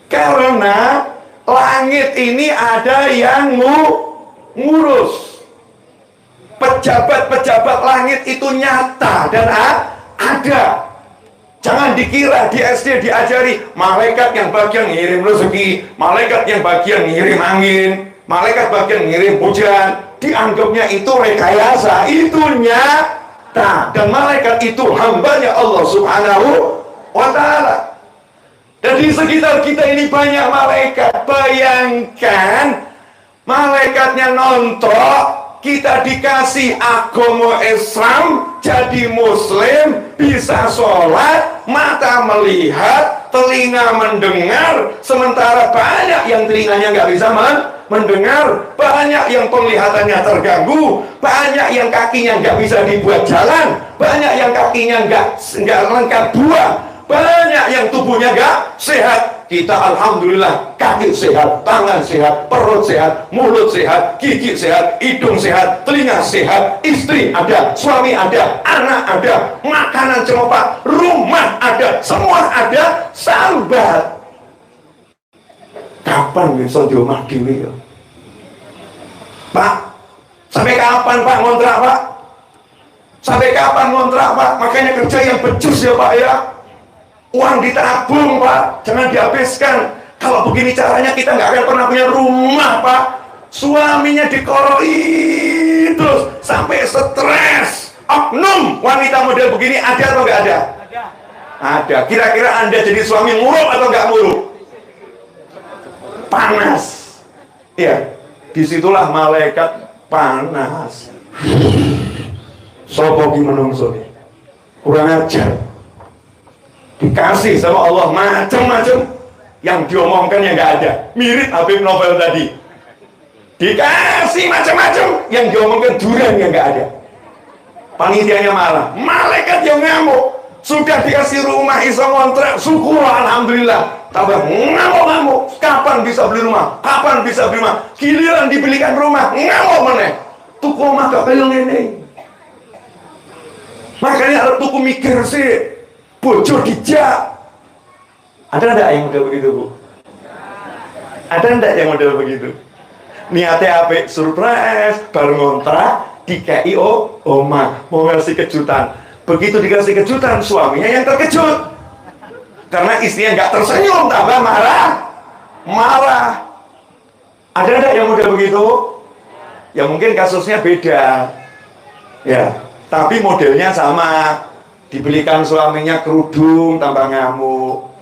Karena langit ini ada yang ngurus. Pejabat-pejabat langit itu nyata dan ada. Jangan dikira di SD diajari malaikat yang bagian ngirim rezeki, malaikat yang bagian ngirim angin, malaikat bagian ngirim hujan. Dianggapnya itu rekayasa, itu nyata. Dan malaikat itu hambanya Allah Subhanahu wa Ta'ala. Dan di sekitar kita ini banyak malaikat. Bayangkan malaikatnya nonton, kita dikasih agama Islam, jadi muslim, bisa sholat, mata melihat, telinga mendengar, sementara banyak yang telinganya nggak bisa mendengar, banyak yang penglihatannya terganggu, banyak yang kakinya nggak bisa dibuat jalan, banyak yang kakinya nggak lengkap buah, banyak yang tubuhnya nggak sehat. Kita alhamdulillah kaki sehat, tangan sehat, perut sehat, mulut sehat, gigi sehat, hidung sehat, telinga sehat, istri ada, suami ada, anak ada, makanan ceropak, rumah ada, semua ada, sahabat. Kapan bisa di rumah dewi ya? Pak, sampai kapan Pak ngontrak Pak? Sampai kapan ngontrak Pak? Makanya kerja yang becus ya Pak ya. Uang ditabung Pak, jangan dihabiskan. Kalau begini caranya kita nggak akan pernah punya rumah Pak. Suaminya dikoroi terus sampai stres. Oknum wanita model begini ada atau nggak ada? Ada. Kira-kira Anda jadi suami muruk atau nggak muruk? Panas. Iya, disitulah malaikat panas. Sopo ki menungso kurang ajar. Dikasih sama Allah macam-macam yang diomongkan yang nggak ada, mirip Habib Novel tadi. Dikasih macam-macam yang diomongkan durian yang nggak ada. Panitianya marah, malaikat yang ngamuk. Sudah dikasih rumah iso ngontrak, syukur alhamdulillah. Tambah ngamuk-ngamuk, kapan bisa beli rumah? Kapan bisa beli rumah? Giliran dibelikan rumah, ngamuk mana? Tuku rumah gak kayak ini. Makanya harus tuku mikir sih. Bocor dijak. Ada enggak yang model begitu Bu? Ada enggak yang model begitu? Niatnya apik, surprise, baru ngontrak, dikei oma, mau ngasih kejutan. Begitu dikasih kejutan, suaminya yang terkejut. Karena istrinya nggak tersenyum, tambah marah. Ada enggak yang model begitu? Ya mungkin kasusnya beda. Ya, tapi modelnya sama. Dibelikan suaminya kerudung tambah ngamuk.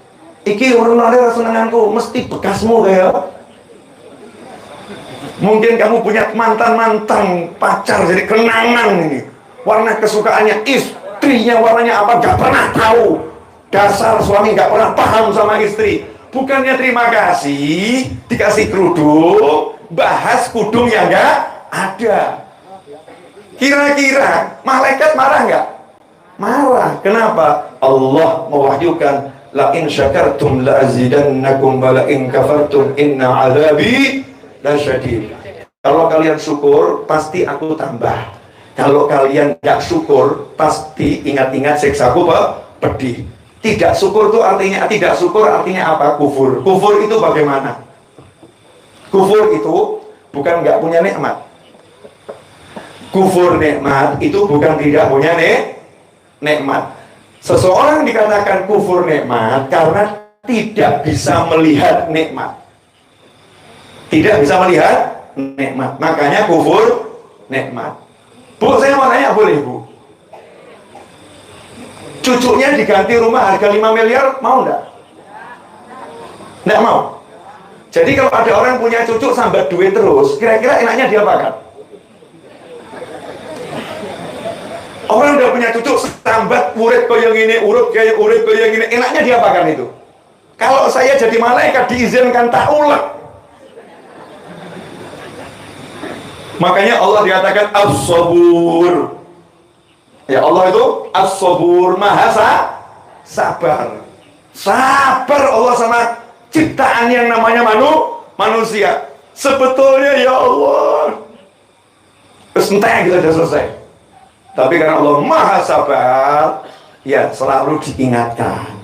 Iki orang ada senenganku, mesti bekasmu kayak. Mungkin kamu punya mantan pacar jadi kenangan ini. Warna kesukaannya istrinya warnanya apa gak pernah tahu. Dasar suami gak pernah paham sama istri. Bukannya terima kasih dikasih kerudung, bahas kudung yang gak ada. Kira-kira malaikat marah nggak? Marah. Kenapa? Allah mewahyukan la in syakartum la azidannakum wa la in kafartum inna adzabi lasyadid. Kalau kalian syukur pasti aku tambah. Kalau kalian tidak syukur pasti ingat-ingat siksaku pedih. Tidak syukur itu artinya apa? Kufur. Kufur itu bagaimana? Kufur itu bukan nggak punya nikmat. Kufur nikmat itu bukan tidak punya nikmat. Seseorang dikatakan kufur nikmat karena tidak bisa melihat nikmat. Tidak bisa melihat nikmat. Makanya kufur nikmat. Bu, saya mau tanya, boleh Bu? Cucunya diganti rumah harga 5 miliar, mau enggak? Enggak mau. Jadi kalau ada orang punya cucu sambat duit terus, kira-kira enaknya dia apakan? Orang udah punya cucu sambat urip koyo ngene, urip koyo ngene, enaknya dia apakan itu? Kalau saya jadi malaikat diizinkan tak ulek. Makanya Allah dikatakan as-sabur. Ya Allah itu as-sabur, maha sabar. Sabar Allah sama ciptaan yang namanya manusia. Sebetulnya ya Allah, entah kita sudah selesai. Tapi karena Allah maha sabar, ya selalu diingatkan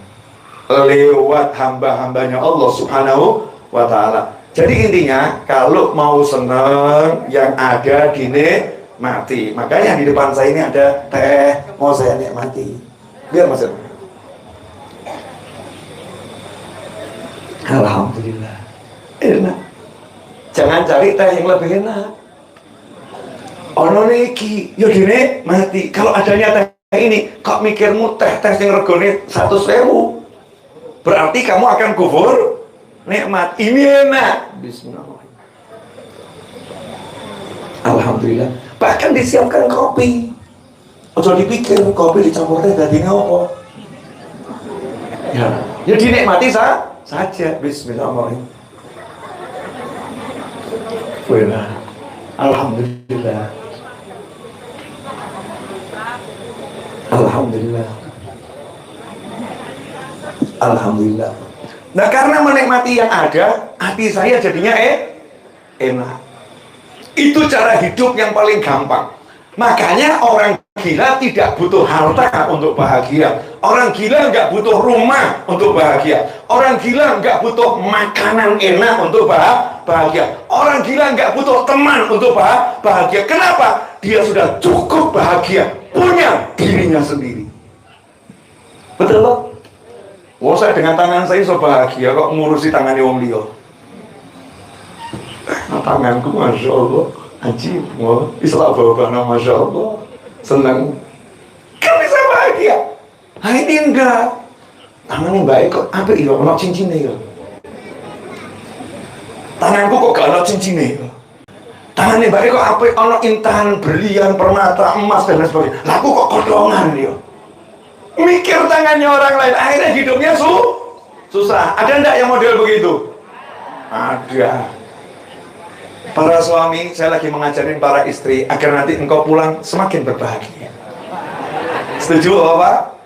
lewat hamba-hambanya Allah subhanahu wa ta'ala. Jadi intinya, kalau mau senang, yang ada dinikmati. Makanya di depan saya ini ada teh, mau saya nikmati. Biar Mas. Alhamdulillah, enak. Jangan cari teh yang lebih enak. Ono niki, yo dinikmati. Kalau adanya teh ini, kok mikirmu teh yang regone 100.000, berarti kamu akan kufur nikmat. Ini enak. Bismillahirrahmanirrahim. Alhamdulillah. Bahkan disiapkan kopi. Ojo dipikir kopi dicampur teh dadine apa. Ya dinikmati saja. Bismillahirrahmanirrahim. Wala. Alhamdulillah. Alhamdulillah. Alhamdulillah. Nah, karena menikmati yang ada, hati saya jadinya enak. Itu cara hidup yang paling gampang. Makanya orang gila tidak butuh harta untuk bahagia. Orang gila nggak butuh rumah untuk bahagia. Orang gila nggak butuh makanan enak untuk bahagia. Orang gila nggak butuh teman untuk bahagia. Kenapa? Dia sudah cukup bahagia, punya dirinya sendiri. Betul loh? Oh, saya dengan tangan saya so bahagia kok ngurusi tangannya wong liya. Nah, tanganku Masya Allah ajib, Islam bawa Masya Allah, senang kan bisa bahagia. Nah ini enggak, tangannya baik kok, apa iya, ada cincinnya ya. Tanganku kok gak ada cincinnya ya. Tangannya baik kok, apa ada intan, berlian, permata, emas dan lain sebagainya. Laku kok kodongan ya. Mikir tangannya orang lain, akhirnya hidupnya susah. Ada enggak yang model begitu? Ada. Para suami, saya lagi mengajarin para istri agar nanti engkau pulang semakin berbahagia. Setuju Bapak?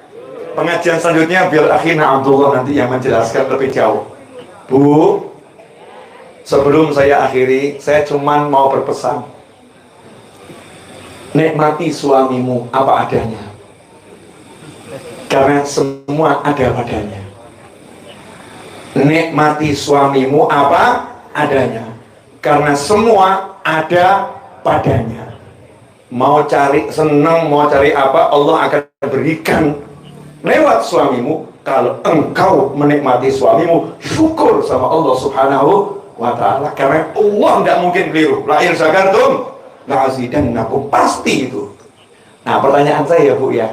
Pengajian selanjutnya biar akhirnya Abdullah nanti yang menjelaskan lebih jauh. Bu, sebelum saya akhiri, saya cuma mau berpesan. Nikmati suamimu apa adanya. Karena semua ada padanya. Nikmati suamimu apa adanya. Karena semua ada padanya. Mau cari senang, mau cari apa, Allah akan berikan lewat suamimu. Kalau engkau menikmati suamimu, syukur sama Allah subhanahu wa ta'ala. Karena Allah tidak mungkin keliru. La in syakartum la azidannakum, pasti itu. Nah, pertanyaan saya ya Bu ya,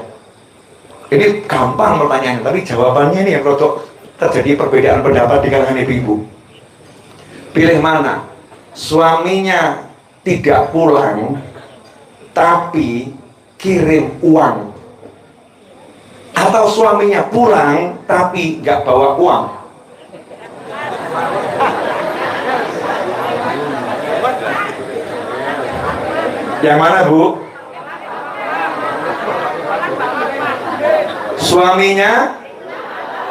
ini gampang pertanyaannya, tapi jawabannya ini yang terjadi perbedaan pendapat di kalangan ibu-ibu. Pilih mana? Suaminya tidak pulang tapi kirim uang, atau suaminya pulang tapi nggak bawa uang? Yang mana Bu? Suaminya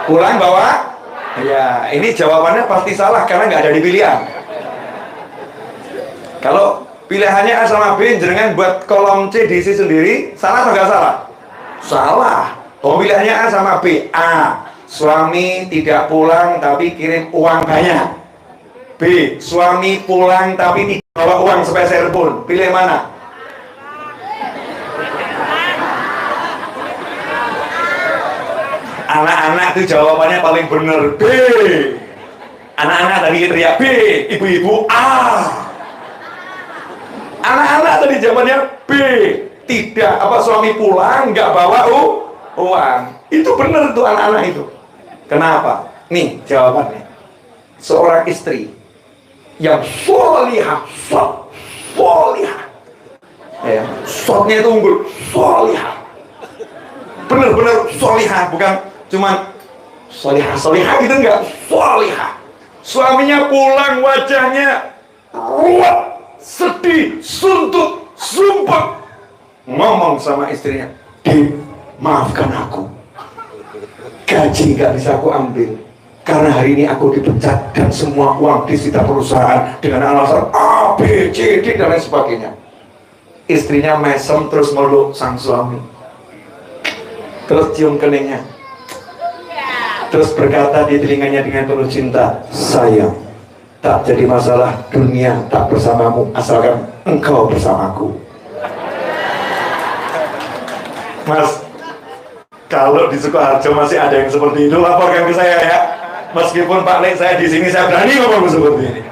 Pulang bawa. Ya, ini jawabannya pasti salah karena nggak ada di pilihan. Kalau pilihannya A sama B, jenengan buat kolom C diisi sendiri, salah atau nggak salah? Salah. Oh, pilihannya A sama B. A, suami tidak pulang tapi kirim uang banyak. B, suami pulang tapi tidak bawa uang sepeser pun. Pilih mana? Anak-anak itu jawabannya paling benar B. Anak-anak tadi teriak B, ibu-ibu A. Anak-anak tadi jawabannya B, tidak suami pulang nggak bawa uang. Itu benar tuh anak-anak itu. Kenapa? Nih jawabannya. Seorang istri yang solihah, solihah, ya, sotnya itu unggul, solihah, benar-benar solihah, bukan cuman solihah gitu, enggak, solihah. Suaminya pulang wajahnya ruwet, sedih, suntuk, sumpah, ngomong sama istrinya, "Di, maafkan aku, gaji nggak bisa aku ambil karena hari ini aku dipecat dan semua uang disita perusahaan dengan alasan A, B, C, D dan lain sebagainya." Istrinya mesem terus meluk sang suami, terus cium keningnya, terus berkata di telinganya dengan penuh cinta, "Sayang, tak jadi masalah dunia tak bersamamu asalkan engkau bersamaku." Mas, kalau di Sukoharjo masih ada yang seperti itu, laporkan ke saya ya. Meskipun Pak Lek saya di sini, saya berani ngomong seperti ini.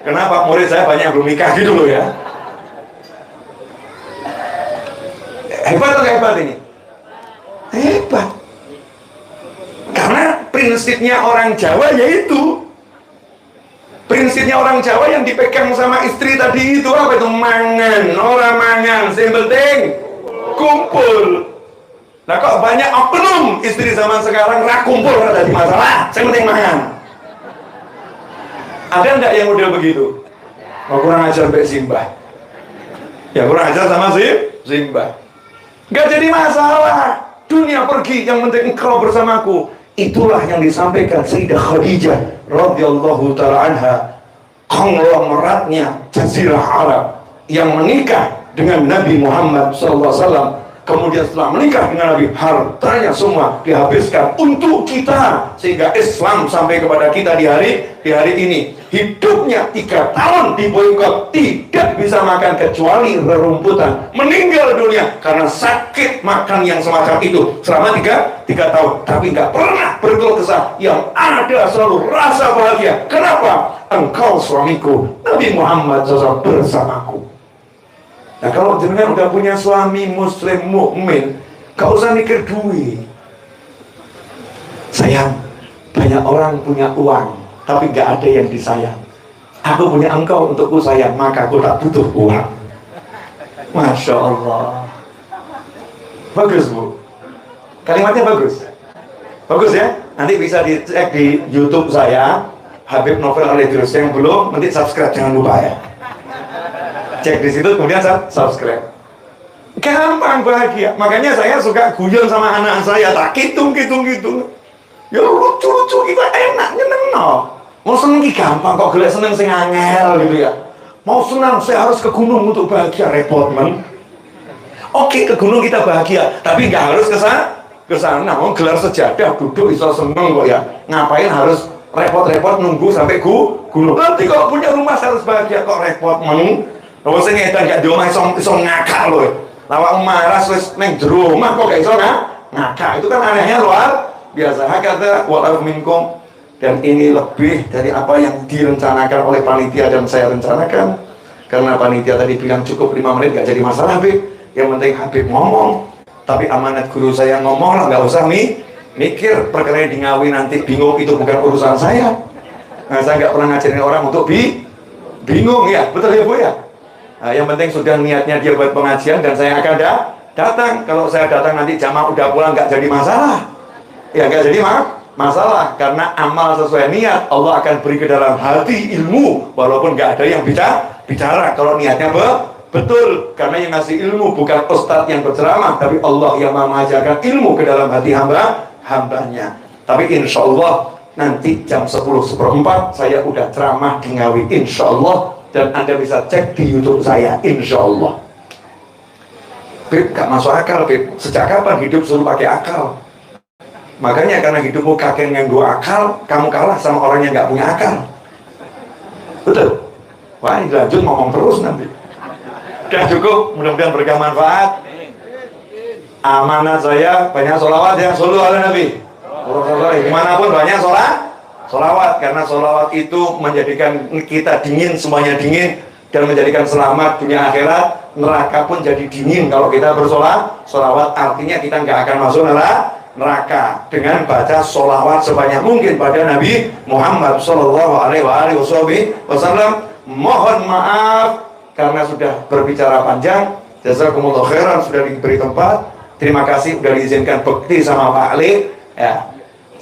Kenapa? Murid saya banyak yang belum nikah gitu loh ya. Hebat atau hebat ini? Hebat. Karena prinsipnya orang Jawa yaitu, prinsipnya orang Jawa yang dipegang sama istri tadi itu apa itu? Mangan, orang mangan, yang penting kumpul. Nah kok banyak oknum istri zaman sekarang kumpul karena ada masalah, yang penting mangan. Ada enggak yang udah begitu? Oh, kurang ajar Mbak Simbah. Ya kurang ajar sama si Simbah. Enggak jadi masalah. Dunia pergi, yang penting engkau bersamaku. Itulah yang disampaikan Sayyidah Khadijah radhiyallahu taala anha, konglomeratnya Jazirah Arab yang menikah dengan Nabi Muhammad SAW. Kemudian setelah menikah dengan Nabi, hartanya semua dihabiskan untuk kita, sehingga Islam sampai kepada kita di hari ini. Hidupnya 3 tahun di boykot, tidak bisa makan kecuali rerumputan, meninggal dunia karena sakit makan yang semacam itu selama 3 tahun, tapi nggak pernah berkeluh kesah. Yang ada selalu rasa bahagia. Kenapa? Engkau suamiku, Nabi Muhammad SAW bersamaku. Nah kalau jenengan udah punya suami muslim mukmin, gak usah mikir duit. Sayang, banyak orang punya uang tapi gak ada yang disayang. Aku punya engkau untukku sayang, maka aku tak butuh uang. Masya Allah. Bagus Bu, kalimatnya bagus. Bagus ya. Nanti bisa dicek di YouTube saya, Habib Novel Al-Idrus. Yang belum, nanti subscribe, jangan lupa ya. Cek di situ, kemudian subscribe. Gampang bahagia. Makanya saya suka guyon sama anak saya, tak hitung. Ya lucu-lucu kita enak, nyeneng no. Mau seneng gampang kok, gelek seneng sing angel gitu ya. Mau senang, saya harus ke gunung untuk bahagia, repot men. Oke, ke gunung kita bahagia, tapi nggak harus ke sana. Mau gelar sejadah, duduk bisa seneng kok ya. Ngapain harus repot-repot nunggu sampai gunung? Nanti kalau punya rumah saya harus bahagia, kok repot men. Kalau saya ngedan gak di rumah iso ngakak loh. Lawak marah wis neng jero omah kok gak iso ngakak. Itu kan anehnya luar biasa. Hakata wa'alaikum minkum. Dan ini lebih dari apa yang direncanakan oleh panitia dan saya rencanakan. Karena panitia tadi bilang cukup 5 menit gak jadi masalah Habib. Yang penting Habib ngomong. Tapi amanat guru saya ngomong lah, gak usah mikir perkara yang di Ngawi nanti bingung, itu bukan urusan saya. Nah, saya gak pernah ngajarin orang untuk bingung ya, betul ya Bu ya. Nah, yang penting sudah niatnya dia buat pengajian dan saya akan datang. Kalau saya datang nanti jamaah udah pulang nggak jadi masalah. Ya nggak jadi masalah karena amal sesuai niat Allah akan beri ke dalam hati ilmu walaupun nggak ada yang bicara. Kalau niatnya betul, karena yang ngasih ilmu bukan ustadz yang berceramah, tapi Allah yang mengajarkan ilmu ke dalam hati hambanya. Tapi insya Allah nanti jam 10:04 saya udah ceramah di Ngawi, insya Allah. Dan Anda bisa cek di YouTube saya, insya Allah. Beb, gak masuk akal, Beb. Sejak kapan hidup suruh pakai akal? Makanya karena hidupmu kakek nganggo akal, kamu kalah sama orang yang gak punya akal. Betul? Wah, ini lanjut ngomong terus nanti. Udah cukup, mudah-mudahan berkah manfaat. Amanah saya, banyak sholawat ya, shollu ala Nabi. Dimanapun banyak sholawat, karena sholawat itu menjadikan kita dingin, semuanya dingin, dan menjadikan selamat dunia akhirat. Neraka pun jadi dingin kalau kita bersolawat. Artinya kita nggak akan masuk neraka dengan baca sholawat sebanyak mungkin pada Nabi Muhammad Shallallahu Alaihi Wasallam. Mohon maaf karena sudah berbicara panjang. Jazakumullah khairan, sudah diberi tempat. Terima kasih sudah diizinkan bekti sama Pak Ali. Ya,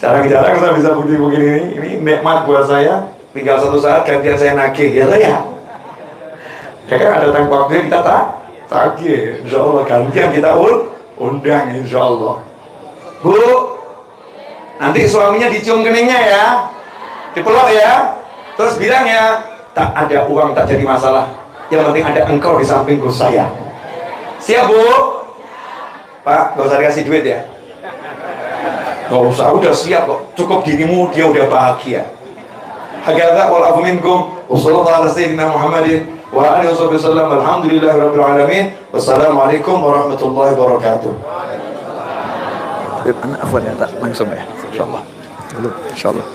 jarang-jarang saya bisa begini. Ini nikmat buat saya. Tinggal satu saat gantian saya nagih, ya saya. Kan ada tanggung waktu kita tagih. Insya Allah gantian kita undang, insya Allah. Bu, nanti suaminya dicium keningnya ya, dipeluk ya. Terus bilang ya, tak ada uang tak jadi masalah. Yang penting ada engkau di sampingku saya. Siap Bu? Pak, gak usah dikasih duit ya. Gak usah, udah siap kok. Cukup dirimu dia udah bahagia. Hakadha wal afu minkum. Wassallallahu ala sayyidina Muhammadin wa alihi wasallam. Alhamdulillahirabbil alamin. Wassalamualaikum warahmatullahi wabarakatuh. Afwan ya, tak langsung ya. Insyaallah. Insyaallah.